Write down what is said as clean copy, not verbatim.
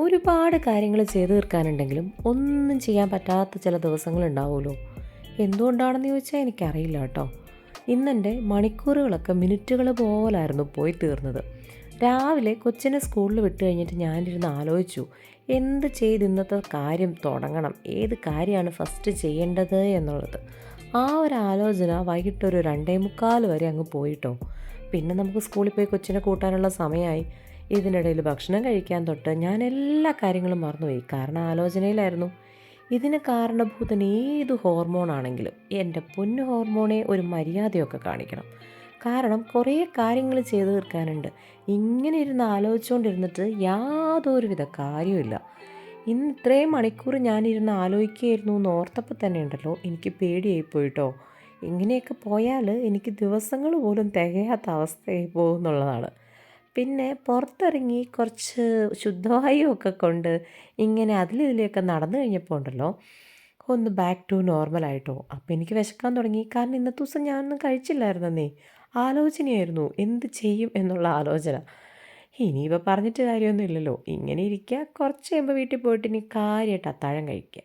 ഒരുപാട് കാര്യങ്ങൾ ചെയ്തു തീർക്കാനുണ്ടെങ്കിലും ഒന്നും ചെയ്യാൻ പറ്റാത്ത ചില ദിവസങ്ങളുണ്ടാവുമല്ലോ. എന്തുകൊണ്ടാണെന്ന് ചോദിച്ചാൽ എനിക്കറിയില്ല കേട്ടോ. ഇന്നെൻ്റെ മണിക്കൂറുകളൊക്കെ മിനിറ്റുകൾ പോലായിരുന്നു പോയി തീർന്നത്. രാവിലെ കൊച്ചിനെ സ്കൂളിൽ വിട്ട് കഴിഞ്ഞിട്ട് ഞാനിരുന്ന് ആലോചിച്ചു, എന്ത് ചെയ്ത് ഇന്നത്തെ കാര്യം തുടങ്ങണം, ഏത് കാര്യമാണ് ഫസ്റ്റ് ചെയ്യേണ്ടത് എന്നുള്ളത്. ആ ഒരു ആലോചന വൈകിട്ടൊരു 2:45 വരെ അങ്ങ് പോയിട്ടോ. പിന്നെ നമുക്ക് സ്കൂളിൽ പോയി കൊച്ചിനെ കൂട്ടാനുള്ള സമയമായി. ഇതിനിടയിൽ ഭക്ഷണം കഴിക്കാൻ തൊട്ട് ഞാൻ എല്ലാ കാര്യങ്ങളും മറന്നുപോയി. കാരണം ആലോചനയിലായിരുന്നു. ഇതിന് കാരണഭൂതൻ ഏത് ഹോർമോണാണെങ്കിലും എൻ്റെ പൊന്നു ഹോർമോണെ ഒരു മര്യാദയൊക്കെ കാണിക്കണം. കാരണം കുറേ കാര്യങ്ങൾ ചെയ്തു തീർക്കാനുണ്ട്. ഇങ്ങനെ ഇരുന്ന് ആലോചിച്ചുകൊണ്ടിരുന്നിട്ട് യാതൊരുവിധ കാര്യമില്ല. ഇന്ന് ഇത്രയും മണിക്കൂർ ഞാനിരുന്ന് ആലോചിക്കുകയായിരുന്നു എന്ന് ഓർത്തപ്പോൾ തന്നെ ഉണ്ടല്ലോ എനിക്ക് പേടിയായി പോയിട്ടോ. ഇങ്ങനെയൊക്കെ പോയാൽ എനിക്ക് ദിവസങ്ങൾ പോലും തികയാത്ത അവസ്ഥയായി പോകുമെന്നുള്ളതാണ്. പിന്നെ പുറത്തിറങ്ങി കുറച്ച് ശുദ്ധവായുവൊക്കെ കൊണ്ട് ഇങ്ങനെ അതിലിതിലെയൊക്കെ നടന്നു കഴിഞ്ഞപ്പോൾ ഉണ്ടല്ലോ ഒന്ന് ബാക്ക് ടു നോർമലായിട്ടോ. അപ്പോൾ എനിക്ക് വിശക്കാൻ തുടങ്ങി. കാരണം ഇന്നത്തെ ദിവസം ഞാനൊന്നും കഴിച്ചില്ലായിരുന്നേ. ആലോചനയായിരുന്നു എന്ത് ചെയ്യും എന്നുള്ള ആലോചന. ഇനിയിപ്പോൾ പറഞ്ഞിട്ട് കാര്യമൊന്നും ഇല്ലല്ലോ. ഇങ്ങനെ ഇരിക്കുക, കുറച്ച് കഴിയുമ്പോൾ വീട്ടിൽ പോയിട്ട് ഇനി കാര്യമായിട്ട് അത്താഴം കഴിക്കുക.